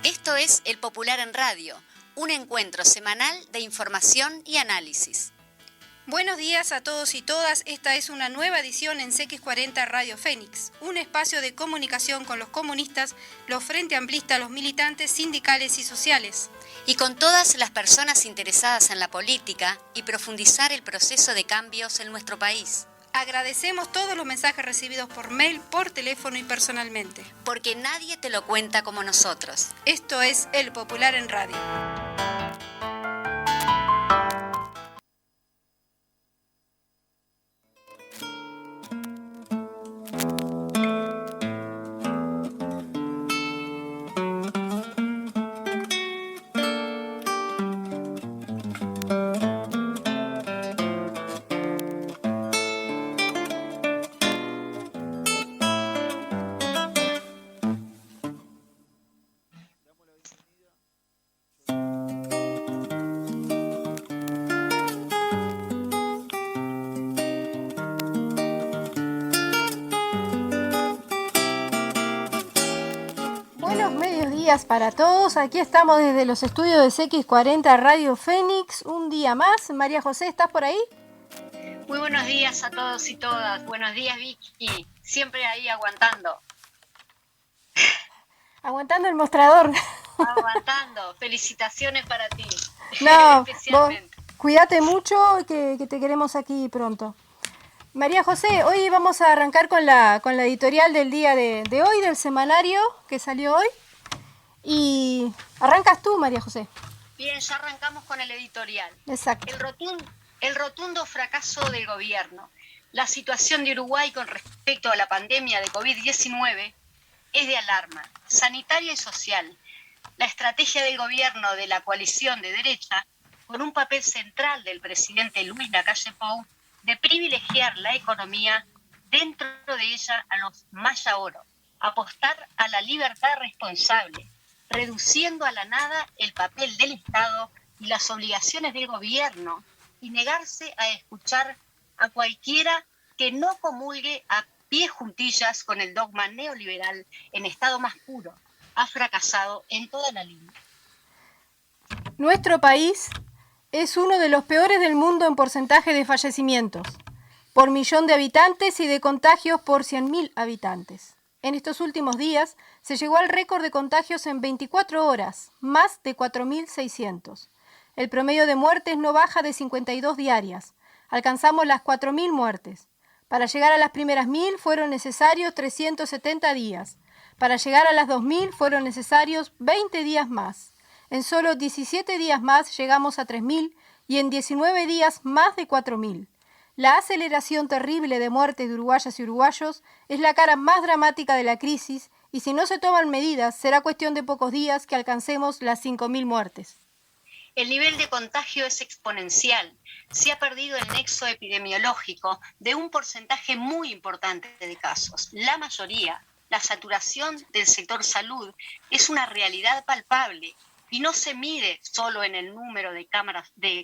Esto es El Popular en Radio, un encuentro semanal de información y análisis. Buenos días a todos y todas, esta es una nueva edición en CX40 Radio Fénix, un espacio de comunicación con los comunistas, los Frente Amplistas, los militantes sindicales y sociales. Y con todas las personas interesadas en la política y profundizar el proceso de cambios en nuestro país. Agradecemos todos los mensajes recibidos por mail, por teléfono y personalmente. Porque nadie te lo cuenta como nosotros. Esto es El Popular en Radio. Para todos, aquí estamos desde los estudios de CX40 Radio Fénix, un día más. María José, ¿estás por ahí? Muy buenos días a todos y todas, buenos días Vicky, siempre ahí aguantando. Aguantando el mostrador. Aguantando, felicitaciones para ti. No, especialmente. Cuídate mucho, que te queremos aquí pronto. María José, hoy vamos a arrancar con la editorial del día de hoy, del semanario que salió hoy. Y arrancas tú, María José. Bien, ya arrancamos con el editorial. Exacto. El rotundo fracaso del gobierno. La situación de Uruguay con respecto a la pandemia de COVID-19 es de alarma, sanitaria y social. La estrategia del gobierno de la coalición de derecha, con un papel central del presidente Luis Lacalle Pou, de privilegiar la economía, dentro de ella a los más oro, apostar a la libertad responsable, reduciendo a la nada el papel del Estado y las obligaciones del gobierno, y negarse a escuchar a cualquiera que no comulgue a pie juntillas con el dogma neoliberal en estado más puro, ha fracasado en toda la línea. Nuestro país es uno de los peores del mundo en porcentaje de fallecimientos, por millón de habitantes y de contagios por 100.000 habitantes. En estos últimos días se llegó al récord de contagios en 24 horas, más de 4.600. El promedio de muertes no baja de 52 diarias. Alcanzamos las 4.000 muertes. Para llegar a las primeras 1.000 fueron necesarios 370 días. Para llegar a las 2.000 fueron necesarios 20 días más. En solo 17 días más llegamos a 3.000 y en 19 días más de 4.000. La aceleración terrible de muertes de uruguayas y uruguayos es la cara más dramática de la crisis y si no se toman medidas será cuestión de pocos días que alcancemos las 5.000 muertes. El nivel de contagio es exponencial. Se ha perdido el nexo epidemiológico de un porcentaje muy importante de casos. La mayoría, la saturación del sector salud es una realidad palpable y no se mide solo en el número de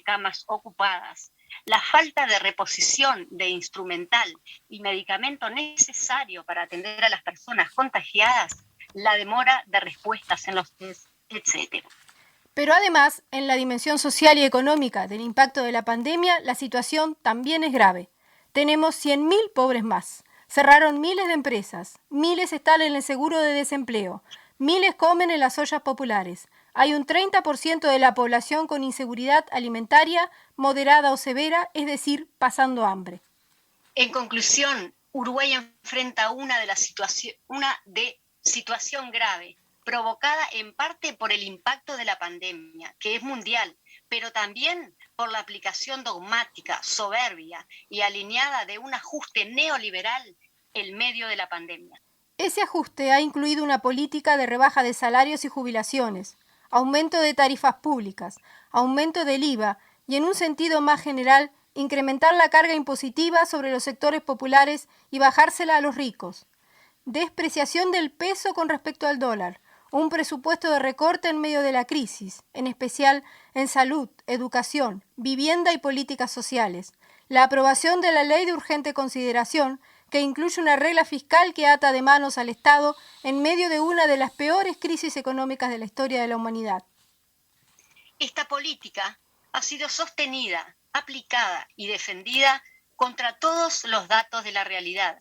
camas ocupadas. La falta de reposición de instrumental y medicamento necesario para atender a las personas contagiadas, la demora de respuestas en los test, etc. Pero además, en la dimensión social y económica del impacto de la pandemia, la situación también es grave. Tenemos 100.000 pobres más. Cerraron miles de empresas, miles están en el seguro de desempleo, miles comen en las ollas populares. Hay un 30% de la población con inseguridad alimentaria, moderada o severa, es decir, pasando hambre. En conclusión, Uruguay enfrenta una situación grave, provocada en parte por el impacto de la pandemia, que es mundial, pero también por la aplicación dogmática, soberbia y alineada de un ajuste neoliberal en medio de la pandemia. Ese ajuste ha incluido una política de rebaja de salarios y jubilaciones, aumento de tarifas públicas, aumento del IVA y, en un sentido más general, incrementar la carga impositiva sobre los sectores populares y bajársela a los ricos. Despreciación del peso con respecto al dólar, un presupuesto de recorte en medio de la crisis, en especial en salud, educación, vivienda y políticas sociales. La aprobación de la ley de urgente consideración que incluye una regla fiscal que ata de manos al Estado en medio de una de las peores crisis económicas de la historia de la humanidad. Esta política ha sido sostenida, aplicada y defendida contra todos los datos de la realidad,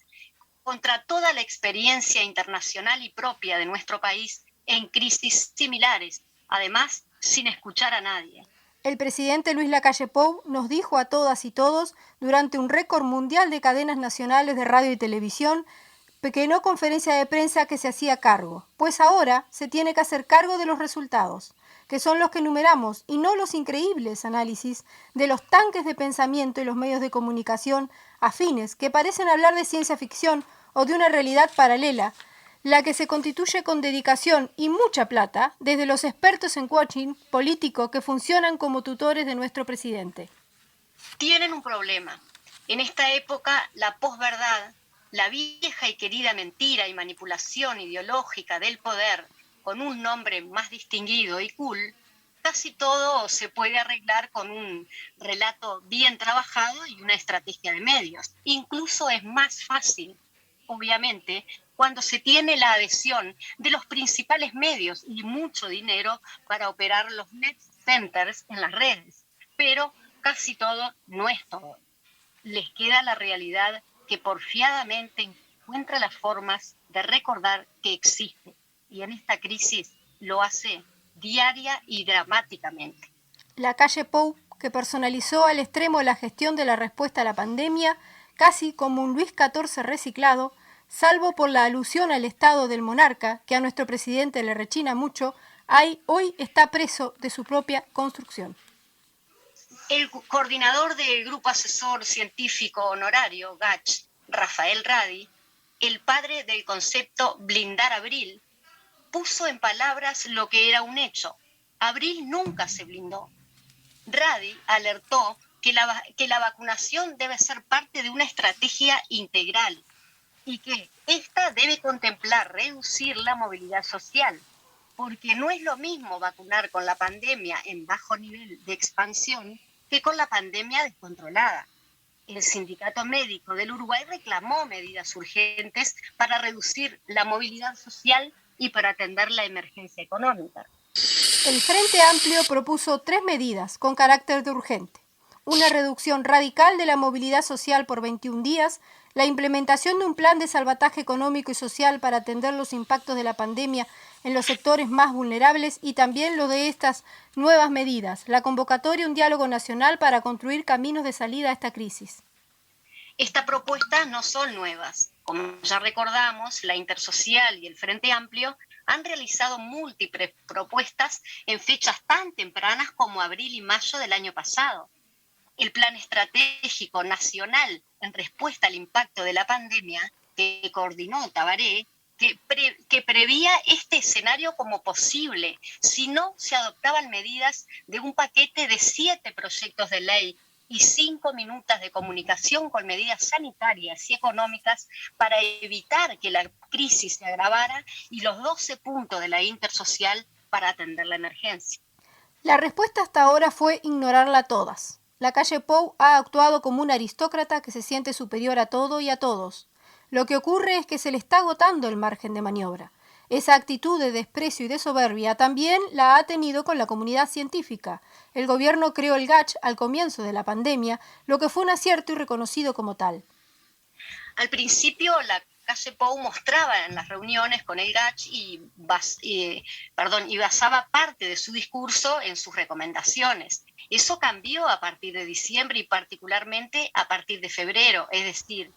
contra toda la experiencia internacional y propia de nuestro país en crisis similares, además sin escuchar a nadie. El presidente Luis Lacalle Pou nos dijo a todas y todos, durante un récord mundial de cadenas nacionales de radio y televisión, pequeño conferencia de prensa que se hacía cargo, pues ahora se tiene que hacer cargo de los resultados, que son los que enumeramos, y no los increíbles análisis de los tanques de pensamiento y los medios de comunicación afines que parecen hablar de ciencia ficción o de una realidad paralela, la que se constituye con dedicación y mucha plata desde los expertos en coaching político que funcionan como tutores de nuestro presidente. Tienen un problema. En esta época, la posverdad, la vieja y querida mentira y manipulación ideológica del poder, con un nombre más distinguido y cool, casi todo se puede arreglar con un relato bien trabajado y una estrategia de medios. Incluso es más fácil, obviamente, cuando se tiene la adhesión de los principales medios y mucho dinero para operar los net centers en las redes. Pero casi todo no es todo. Les queda la realidad que porfiadamente encuentra las formas de recordar que existe. Y en esta crisis lo hace diaria y dramáticamente. Lacalle Pou, que personalizó al extremo la gestión de la respuesta a la pandemia, casi como un Luis XIV reciclado, salvo por la alusión al estado del monarca, que a nuestro presidente le rechina mucho, hoy está preso de su propia construcción. El coordinador del Grupo Asesor Científico Honorario, GACH, Rafael Radi, el padre del concepto blindar Abril, puso en palabras lo que era un hecho. Abril nunca se blindó. Radi alertó que la vacunación debe ser parte de una estrategia integral y que esta debe contemplar reducir la movilidad social, porque no es lo mismo vacunar con la pandemia en bajo nivel de expansión que con la pandemia descontrolada. El Sindicato Médico del Uruguay reclamó medidas urgentes para reducir la movilidad social y para atender la emergencia económica. El Frente Amplio propuso 3 medidas con carácter de urgente. Una reducción radical de la movilidad social por 21 días, la implementación de un plan de salvataje económico y social para atender los impactos de la pandemia en los sectores más vulnerables y también lo de estas nuevas medidas, la convocatoria a un diálogo nacional para construir caminos de salida a esta crisis. Estas propuestas no son nuevas. Como ya recordamos, la Intersocial y el Frente Amplio han realizado múltiples propuestas en fechas tan tempranas como abril y mayo del año pasado. El Plan Estratégico Nacional en respuesta al impacto de la pandemia, que coordinó Tabaré, que prevía este escenario como posible si no se adoptaban medidas de un paquete de 7 proyectos de ley y 5 minutos de comunicación con medidas sanitarias y económicas para evitar que la crisis se agravara y los 12 puntos de la Intersocial para atender la emergencia. La respuesta hasta ahora fue ignorarla todas. Lacalle Pou ha actuado como un aristócrata que se siente superior a todo y a todos. Lo que ocurre es que se le está agotando el margen de maniobra. Esa actitud de desprecio y de soberbia también la ha tenido con la comunidad científica. El gobierno creó el GACH al comienzo de la pandemia, lo que fue un acierto y reconocido como tal. Al principio, Lacalle Pou mostraba en las reuniones con el GACH y basaba parte de su discurso en sus recomendaciones. Eso cambió a partir de diciembre y particularmente a partir de febrero, es decir,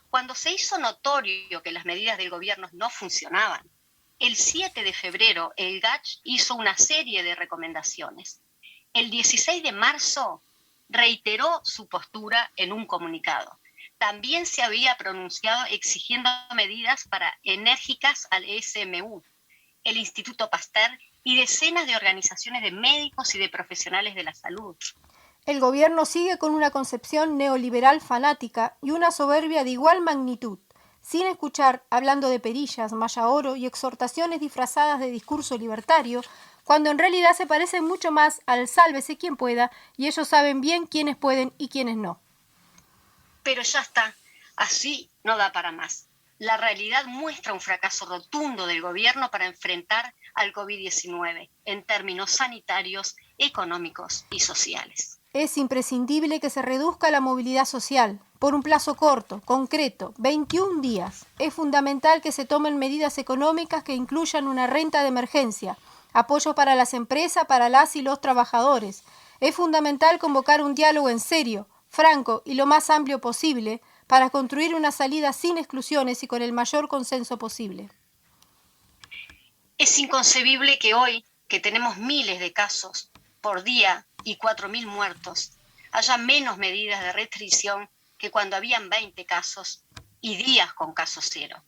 cuando se hizo notorio que las medidas del gobierno no funcionaban. El 7 de febrero, el GACH hizo una serie de recomendaciones. El 16 de marzo reiteró su postura en un comunicado. También se había pronunciado exigiendo medidas enérgicas al SMU, el Instituto Pasteur y decenas de organizaciones de médicos y de profesionales de la salud. El gobierno sigue con una concepción neoliberal fanática y una soberbia de igual magnitud, sin escuchar, hablando de perillas, malla oro y exhortaciones disfrazadas de discurso libertario, cuando en realidad se parecen mucho más al sálvese quien pueda y ellos saben bien quiénes pueden y quiénes no. Pero ya está. Así no da para más. La realidad muestra un fracaso rotundo del gobierno para enfrentar al COVID-19 en términos sanitarios, económicos y sociales. Es imprescindible que se reduzca la movilidad social por un plazo corto, concreto, 21 días. Es fundamental que se tomen medidas económicas que incluyan una renta de emergencia, apoyo para las empresas, para las y los trabajadores. Es fundamental convocar un diálogo en serio, franco y lo más amplio posible para construir una salida sin exclusiones y con el mayor consenso posible. Es inconcebible que hoy, que tenemos miles de casos por día y 4.000 muertos, haya menos medidas de restricción que cuando habían 20 casos y días con casos cero.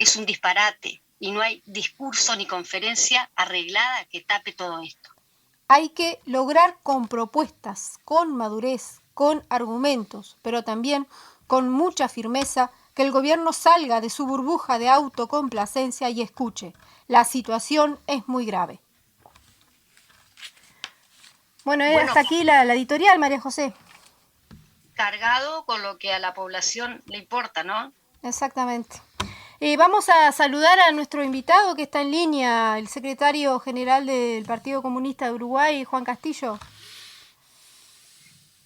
Es un disparate y no hay discurso ni conferencia arreglada que tape todo esto. Hay que lograr con propuestas, con madurez, con argumentos, pero también con mucha firmeza que el gobierno salga de su burbuja de autocomplacencia y escuche. La situación es muy grave. Bueno, hasta aquí la editorial, María José. Cargado con lo que a la población le importa, ¿no? Exactamente. Vamos a saludar a nuestro invitado que está en línea, el secretario general del Partido Comunista de Uruguay, Juan Castillo.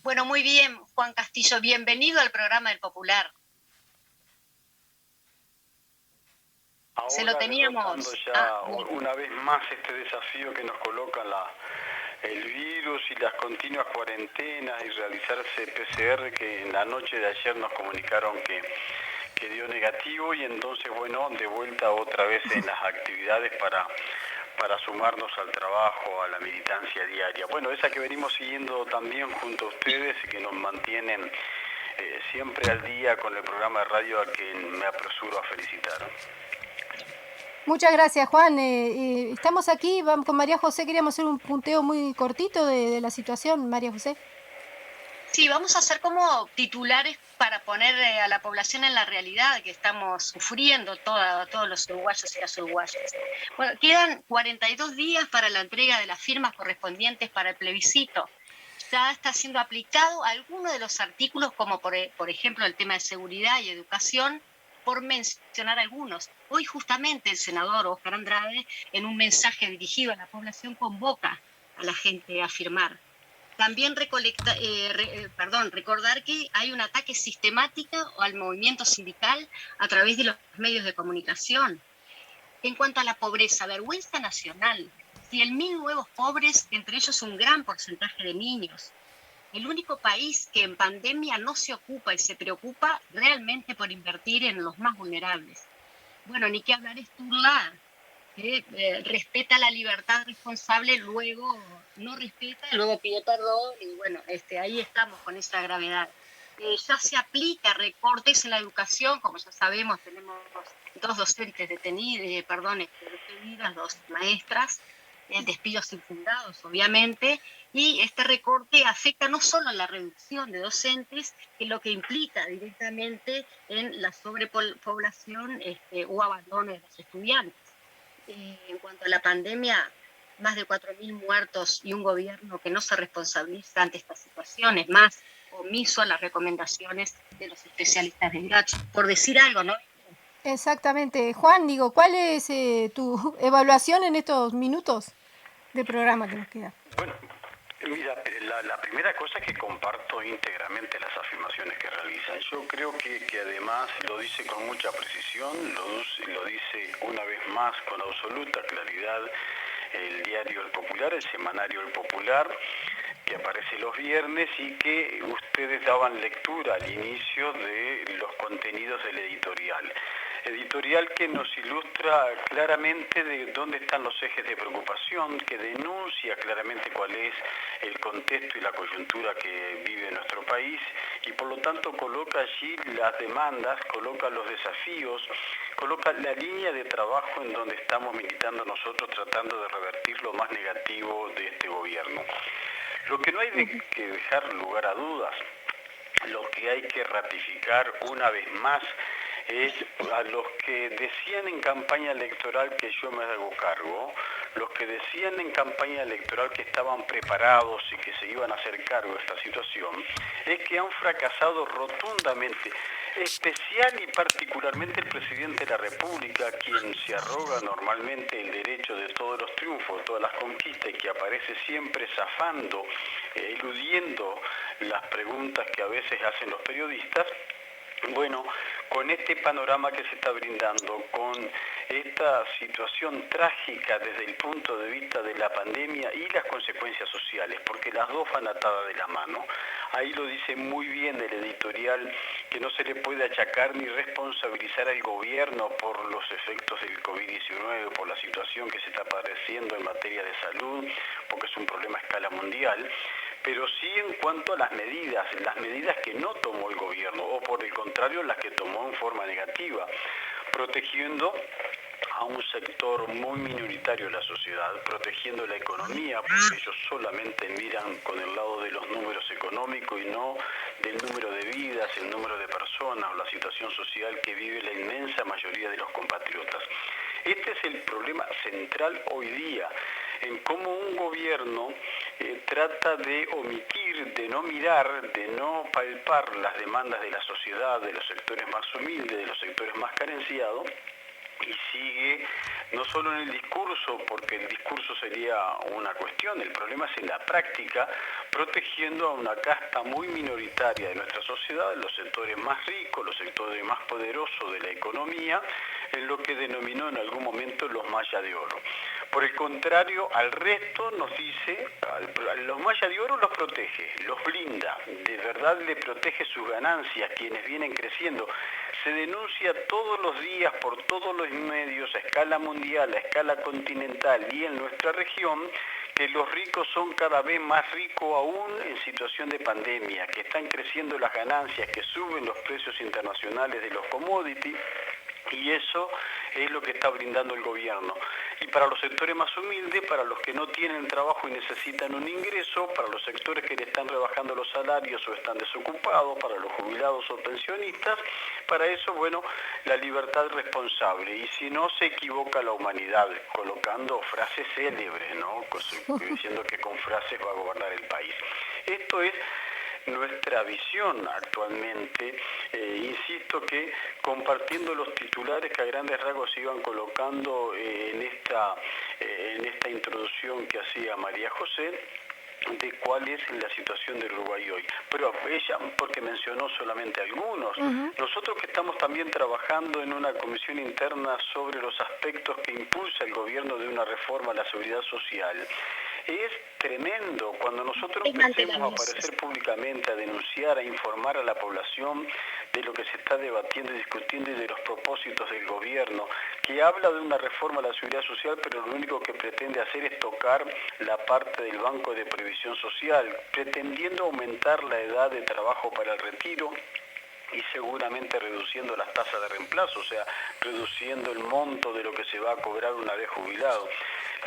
Bueno, muy bien, Juan Castillo, bienvenido al programa del Popular. Ahora se lo teníamos ya una vez más este desafío que nos coloca el virus y las continuas cuarentenas y realizarse PCR, que en la noche de ayer nos comunicaron que dio negativo, y entonces, bueno, de vuelta otra vez en las actividades para sumarnos al trabajo, a la militancia diaria. Bueno, esa que venimos siguiendo también junto a ustedes y que nos mantienen siempre al día con el programa de radio, a quien me apresuro a felicitar. Muchas gracias, Juan. Estamos aquí con María José. Queríamos hacer un punteo muy cortito de la situación, María José. Sí, vamos a hacer como titulares para poner a la población en la realidad que estamos sufriendo todos los uruguayos y las uruguayas. Bueno, quedan 42 días para la entrega de las firmas correspondientes para el plebiscito. Ya está siendo aplicado alguno de los artículos, como por ejemplo el tema de seguridad y educación, por mencionar algunos. Hoy justamente el senador Óscar Andrade, en un mensaje dirigido a la población, convoca a la gente a firmar. También recordar que hay un ataque sistemático al movimiento sindical a través de los medios de comunicación. En cuanto a la pobreza, vergüenza nacional, 100.000 nuevos pobres, entre ellos un gran porcentaje de niños. El único país que en pandemia no se ocupa y se preocupa realmente por invertir en los más vulnerables. Bueno, ni que hablar es Turlá, que respeta la libertad responsable, luego no respeta, luego pide perdón, y bueno, ahí estamos con esa gravedad. Ya se aplica recortes en la educación, como ya sabemos, tenemos 2 docentes detenidas, despedidas, 2 maestras, despidos infundados, obviamente, y este recorte afecta no solo a la reducción de docentes, que lo que implica directamente en la sobrepoblación o abandono de los estudiantes. En cuanto a la pandemia, más de 4.000 muertos y un gobierno que no se responsabiliza ante estas situaciones, más omiso a las recomendaciones de los especialistas de Gacho, por decir algo, ¿no? Exactamente. Juan, ¿cuál es tu evaluación en estos minutos de programa que nos queda? Bueno, mira, la primera cosa es que comparto íntegramente las afirmaciones que realizan. Yo creo que además lo dice con mucha precisión, lo dice una vez más con absoluta claridad el diario El Popular, el semanario El Popular, que aparece los viernes y que ustedes daban lectura al inicio de los contenidos del editorial. Editorial que nos ilustra claramente de dónde están los ejes de preocupación, que denuncia claramente cuál es el contexto y la coyuntura que vive nuestro país, y por lo tanto coloca allí las demandas, coloca los desafíos, coloca la línea de trabajo en donde estamos militando nosotros, tratando de revertir lo más negativo de este gobierno. Lo que no hay que dejar lugar a dudas, lo que hay que ratificar una vez más, es a los que decían en campaña electoral que yo me hago cargo, los que decían en campaña electoral que estaban preparados y que se iban a hacer cargo de esta situación, es que han fracasado rotundamente, especial y particularmente el presidente de la República, quien se arroga normalmente el derecho de todos los triunfos, de todas las conquistas, y que aparece siempre zafando, eludiendo las preguntas que a veces hacen los periodistas. Bueno, con este panorama que se está brindando, con esta situación trágica desde el punto de vista de la pandemia y las consecuencias sociales, porque las dos van atadas de la mano. Ahí lo dice muy bien el editorial, que no se le puede achacar ni responsabilizar al gobierno por los efectos del COVID-19, por la situación que se está padeciendo en materia de salud, porque es un problema a escala mundial, pero sí en cuanto a las medidas que no tomó el gobierno, o por el contrario, las que tomó en forma negativa, protegiendo a un sector muy minoritario de la sociedad, protegiendo la economía, porque ellos solamente miran con el lado de los números económicos y no del número de vidas, el número de personas o la situación social que vive la inmensa mayoría de los compatriotas. Este es el problema central hoy día, en cómo un gobierno trata de omitir, de no mirar, de no palpar las demandas de la sociedad, de los sectores más humildes, de los sectores más carenciados, y sigue no solo en el discurso, porque el discurso sería una cuestión, el problema es en la práctica, protegiendo a una casta muy minoritaria de nuestra sociedad, los sectores más ricos, los sectores más poderosos de la economía, en lo que denominó en algún momento los Maya de Oro. Por el contrario, al resto nos dice, los Maya de Oro los protege, los blinda, de verdad le protege sus ganancias, quienes vienen creciendo. Se denuncia todos los días por todos los medios a escala mundial, a escala continental y en nuestra región, que los ricos son cada vez más ricos aún en situación de pandemia, que están creciendo las ganancias, que suben los precios internacionales de los commodities, y eso es lo que está brindando el gobierno. Y para los sectores más humildes, para los que no tienen trabajo y necesitan un ingreso, para los sectores que le están rebajando los salarios o están desocupados, para los jubilados o pensionistas, para eso, bueno, la libertad responsable. Y si no, se equivoca la humanidad, colocando frases célebres, ¿no? Diciendo que con frases va a gobernar el país. Esto es nuestra visión actualmente, insisto que compartiendo los titulares que a grandes rasgos se iban colocando en esta introducción que hacía María José, de cuál es la situación del Uruguay hoy. Pero ella, porque mencionó solamente algunos, nosotros que estamos también trabajando en una comisión interna sobre los aspectos que impulsa el gobierno de una reforma a la seguridad social, es tremendo cuando nosotros empecemos a aparecer públicamente, a denunciar, a informar a la población de lo que se está debatiendo y discutiendo y de los propósitos del gobierno, que habla de una reforma a la seguridad social, pero lo único que pretende hacer es tocar la parte del Banco de Previsión Social, pretendiendo aumentar la edad de trabajo para el retiro y seguramente reduciendo las tasas de reemplazo, o sea, reduciendo el monto de lo que se va a cobrar una vez jubilado.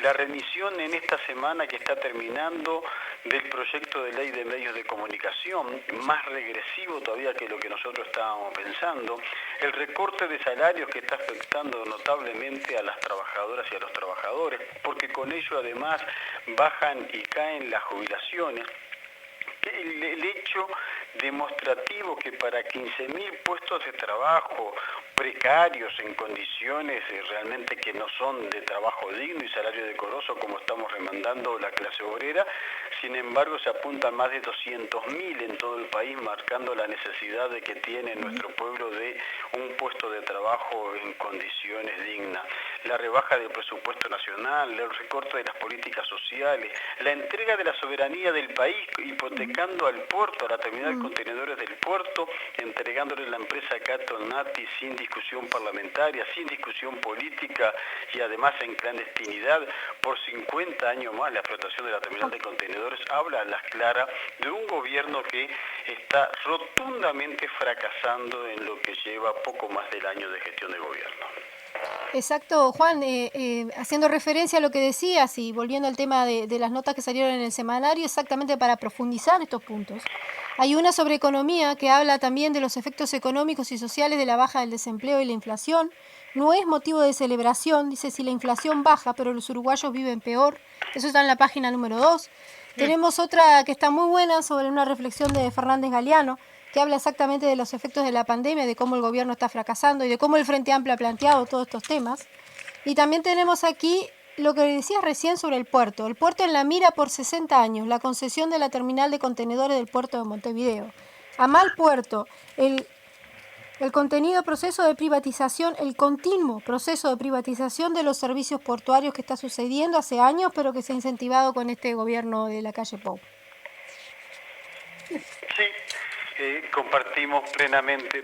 La remisión en esta semana que está terminando del proyecto de ley de medios de comunicación, más regresivo todavía que lo que nosotros estábamos pensando, el recorte de salarios que está afectando notablemente a las trabajadoras y a los trabajadores, porque con ello además bajan y caen las jubilaciones. El hecho demostrativo que para 15.000 puestos de trabajo precarios en condiciones realmente que no son de trabajo digno y salario decoroso como estamos remandando la clase obrera, sin embargo se apuntan más de 200.000 en todo el país, marcando la necesidad de que tiene nuestro pueblo de un puesto de trabajo en condiciones dignas. La rebaja del presupuesto nacional, el recorte de las políticas sociales, la entrega de la soberanía del país, hipotecando al puerto, a la terminal de contenedores del puerto, entregándole la empresa Caton Nati sin discusión parlamentaria, sin discusión política y además en clandestinidad por 50 años más. La explotación de la terminal de contenedores habla a las claras de un gobierno que está rotundamente fracasando en lo que lleva poco más del año de gestión de gobierno. Exacto, Juan, haciendo referencia a lo que decías y volviendo al tema de las notas que salieron en el semanario, exactamente para profundizar estos puntos. Hay una sobre economía que habla también de los efectos económicos y sociales de la baja del desempleo y la inflación. No es motivo de celebración, dice, si la inflación baja, pero los uruguayos viven peor. Eso está en la página número 2. Tenemos otra que está muy buena sobre una reflexión de Fernández Galeano, que habla exactamente de los efectos de la pandemia, de cómo el gobierno está fracasando y de cómo el Frente Amplio ha planteado todos estos temas. Y también tenemos aquí lo que decías recién sobre el puerto. El puerto en la mira por 60 años, la concesión de la terminal de contenedores del puerto de Montevideo. A mal puerto, el continuo proceso de privatización de los servicios portuarios que está sucediendo hace años, pero que se ha incentivado con este gobierno de la calle Pou. Sí, compartimos plenamente.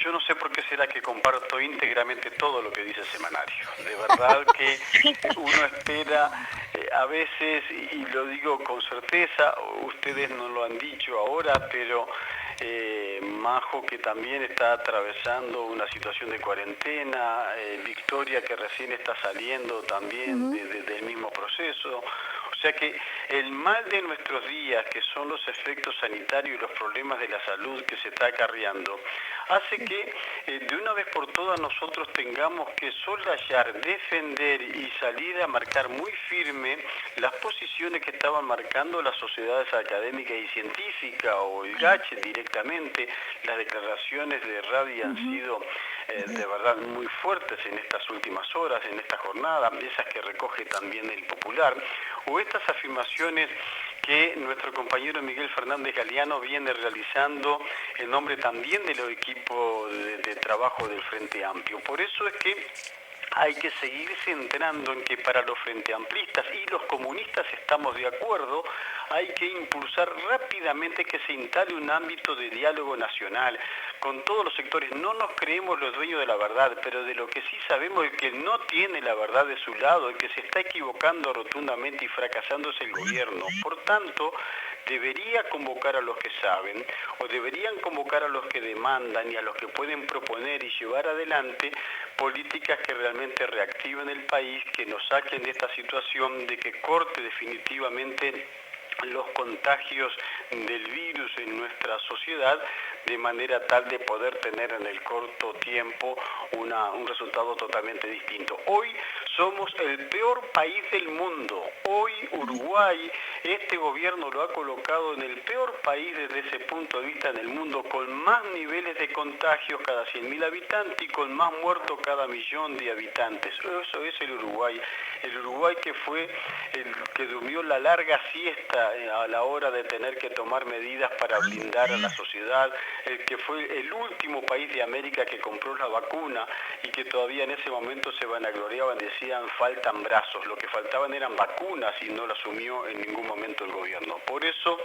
Yo no sé por qué será que comparto íntegramente todo lo que dice el semanario. De verdad que uno espera a veces, y lo digo con certeza, ustedes no lo han dicho ahora, pero Majo, que también está atravesando una situación de cuarentena, Victoria, que recién está saliendo también del mismo proceso. O sea que el mal de nuestros días, que son los efectos sanitarios y los problemas de la salud que se está acarreando, hace que de una vez por todas nosotros tengamos que soslayar, defender y salir a marcar muy firme las posiciones que estaban marcando las sociedades académicas y científicas o el GACH directamente. Las declaraciones de Radi han sido de verdad muy fuertes en estas últimas horas, en esta jornada, esas que recoge también el Popular, o estas afirmaciones que nuestro compañero Miguel Fernández Galeano viene realizando en nombre también de los equipos de trabajo del Frente Amplio. Por eso es que hay que seguir centrando en que para los frente amplistas y los comunistas estamos de acuerdo, hay que impulsar rápidamente que se instale un ámbito de diálogo nacional con todos los sectores. No nos creemos los dueños de la verdad, pero de lo que sí sabemos es que no tiene la verdad de su lado, el que se está equivocando rotundamente y fracasando es el gobierno. Por tanto, debería convocar a los que saben, o deberían convocar a los que demandan y a los que pueden proponer y llevar adelante políticas que realmente reactiven el país, que nos saquen de esta situación, de que corte definitivamente los contagios del virus en nuestra sociedad, de manera tal de poder tener en el corto tiempo un resultado totalmente distinto. Hoy somos el peor país del mundo. Hoy Uruguay, este gobierno lo ha colocado en el peor país desde ese punto de vista en el mundo, con más niveles de contagios cada 100.000 habitantes y con más muertos cada 1.000.000 de habitantes. Eso es el Uruguay que fue el que durmió la larga siesta a la hora de tener que tomar medidas para blindar a la sociedad, el que fue el último país de América que compró la vacuna y que todavía en ese momento se vanagloriaban, decían faltan brazos, lo que faltaban eran vacunas y no lo asumió en ningún momento el gobierno. Por eso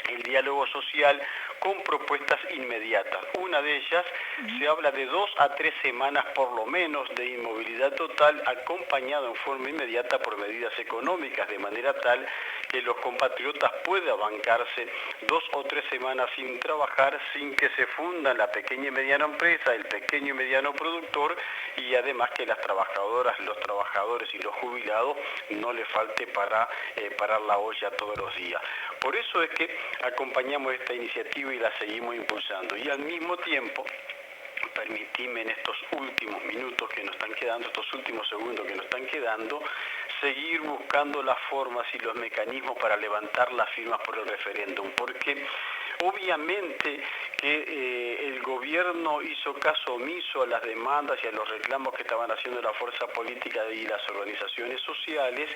el diálogo social con propuestas inmediatas. Una de ellas se habla de 2 a 3 semanas por lo menos de inmovilidad total, acompañado en forma inmediata por medidas económicas, de manera tal que los compatriotas puedan bancarse 2 o 3 semanas sin trabajar, sin que se funda la pequeña y mediana empresa, el pequeño y mediano productor, y además que las trabajadoras, los trabajadores y los jubilados no les falte para parar la olla todos los días. Por eso es que acompañamos esta iniciativa y la seguimos impulsando. Y al mismo tiempo, permitime en estos últimos minutos que nos están quedando, estos últimos segundos que nos están quedando, seguir buscando las formas y los mecanismos para levantar las firmas por el referéndum, porque obviamente que el gobierno hizo caso omiso a las demandas y a los reclamos que estaban haciendo la fuerza política y las organizaciones sociales,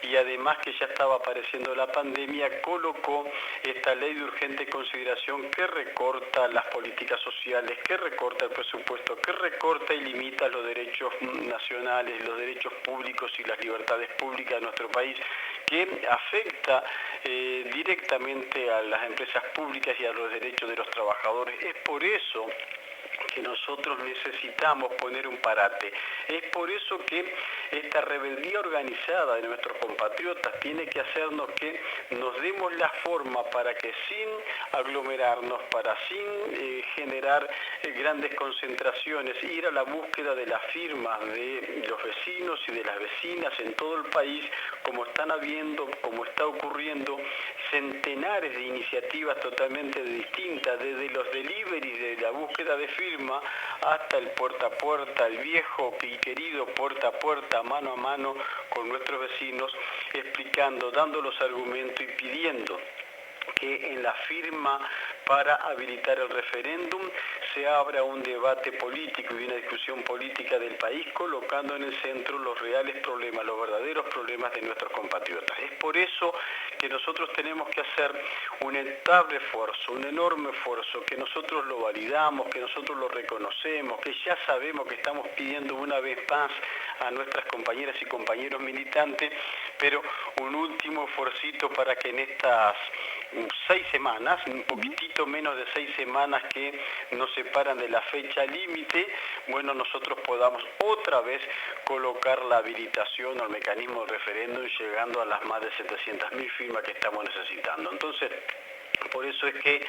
y además que ya estaba apareciendo la pandemia, colocó esta ley de urgente consideración que recorta las políticas sociales, que recorta el presupuesto, que recorta y limita los derechos nacionales, los derechos públicos y las libertades públicas de nuestro país, que afecta directamente a las empresas públicas y a los derechos de los trabajadores. Es por eso que nosotros necesitamos poner un parate. Es por eso que esta rebeldía organizada de nuestros compatriotas tiene que hacernos que nos demos la forma para que sin aglomerarnos, para sin generar grandes concentraciones, ir a la búsqueda de las firmas de los vecinos y de las vecinas en todo el país, como están habiendo, como está ocurriendo, centenares de iniciativas totalmente distintas, desde los deliveries de la búsqueda de firma hasta el puerta a puerta, el viejo y querido puerta a puerta, mano a mano con nuestros vecinos, explicando, dando los argumentos y pidiendo que en la firma para habilitar el referéndum se abra un debate político y una discusión política del país, colocando en el centro los reales problemas, los verdaderos problemas de nuestros compatriotas. Es por eso que nosotros tenemos que hacer un notable esfuerzo, un enorme esfuerzo, que nosotros lo validamos, que nosotros lo reconocemos, que ya sabemos que estamos pidiendo una vez más a nuestras compañeras y compañeros militantes, pero un último esfuercito para que en estas 6 semanas, un poquitito menos de 6 semanas que nos separan de la fecha límite, bueno, nosotros podamos otra vez colocar la habilitación al mecanismo de referéndum, llegando a las más de 700.000 firmas que estamos necesitando. Entonces, por eso es que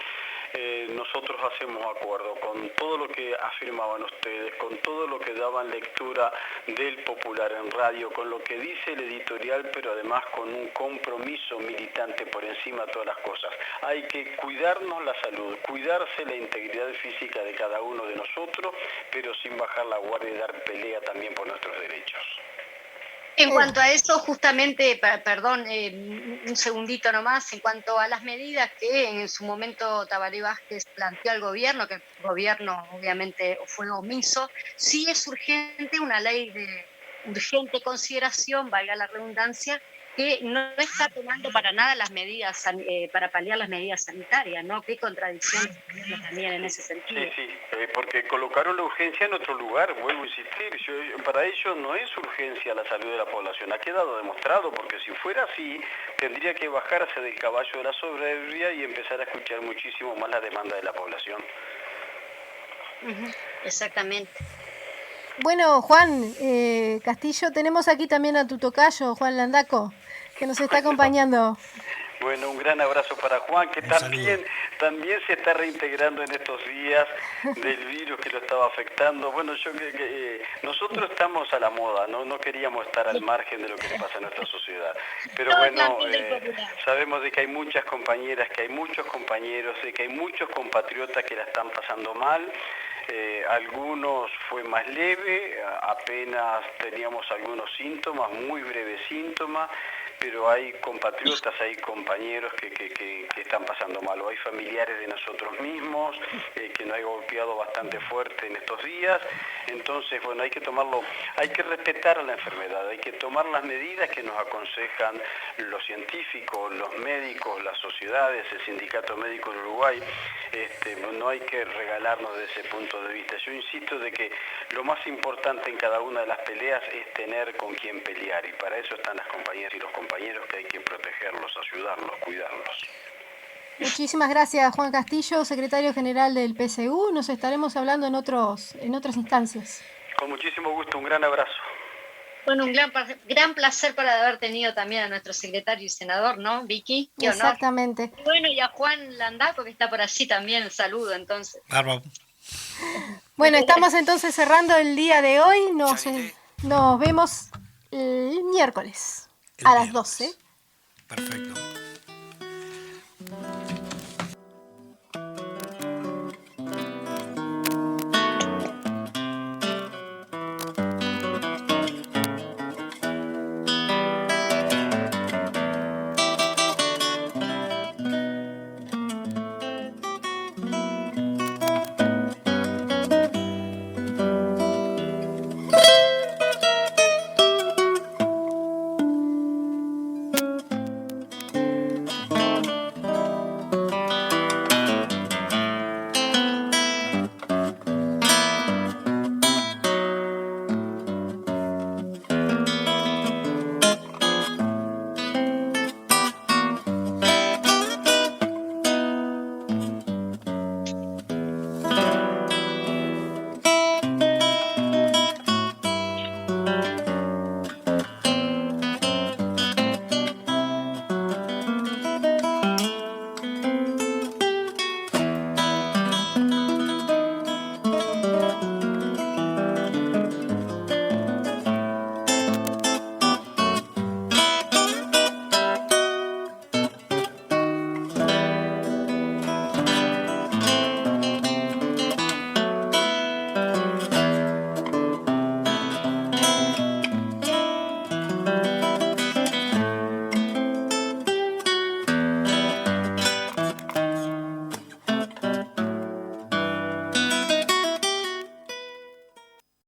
nosotros hacemos acuerdo con todo lo que afirmaban ustedes, con todo lo que daban lectura del Popular en radio, con lo que dice el editorial, pero además con un compromiso militante por encima de todas las cosas. Hay que cuidarnos la salud, cuidarse la integridad física de cada uno de nosotros, pero sin bajar la guardia y dar pelea también por nuestros derechos. En cuanto a eso, justamente, perdón, un segundito nomás, en cuanto a las medidas que en su momento Tabaré Vázquez planteó al gobierno, que el gobierno obviamente fue omiso, sí es urgente una ley de urgente consideración, valga la redundancia, que no está tomando para nada las medidas para paliar las medidas sanitarias, ¿no? Qué contradicción también en ese sentido. Sí, porque colocaron la urgencia en otro lugar, vuelvo a insistir, para ellos no es urgencia la salud de la población, ha quedado demostrado, porque si fuera así, tendría que bajarse del caballo de la soberbia y empezar a escuchar muchísimo más la demanda de la población. Exactamente. Bueno, Juan Castillo, tenemos aquí también a tu tocayo, Juan Landaco, que nos está acompañando. Bueno, un gran abrazo para Juan, que también se está reintegrando en estos días del virus que lo estaba afectando. Bueno, nosotros estamos a la moda, no queríamos estar al margen de lo que le pasa a nuestra sociedad. Pero bueno, sabemos de que hay muchas compañeras, que hay muchos compañeros, de que hay muchos compatriotas que la están pasando mal. Algunos fue más leve, apenas teníamos algunos síntomas, muy breves síntomas, pero hay compatriotas, hay compañeros que están pasando mal, o hay familiares de nosotros mismos que nos ha golpeado bastante fuerte en estos días. Entonces, bueno, hay que respetar a la enfermedad, hay que tomar las medidas que nos aconsejan los científicos, los médicos, las sociedades, el Sindicato Médico de Uruguay. No hay que regalarnos de ese punto de vista. Yo insisto de que lo más importante en cada una de las peleas es tener con quién pelear, y para eso están las compañeras y los compañeros, que hay que protegerlos, ayudarlos, cuidarlos. Muchísimas gracias, Juan Castillo, secretario general del PSU. Nos estaremos hablando en otras instancias. Con muchísimo gusto, un gran abrazo. Bueno, un gran placer para haber tenido también a nuestro secretario y senador, ¿no, Vicky? Qué honor. Exactamente. Y bueno, y a Juan Landaco, que está por allí también, saludo entonces. Bárbaro. Bueno, estamos entonces cerrando el día de hoy. Nos vemos el miércoles a las 12. Perfecto.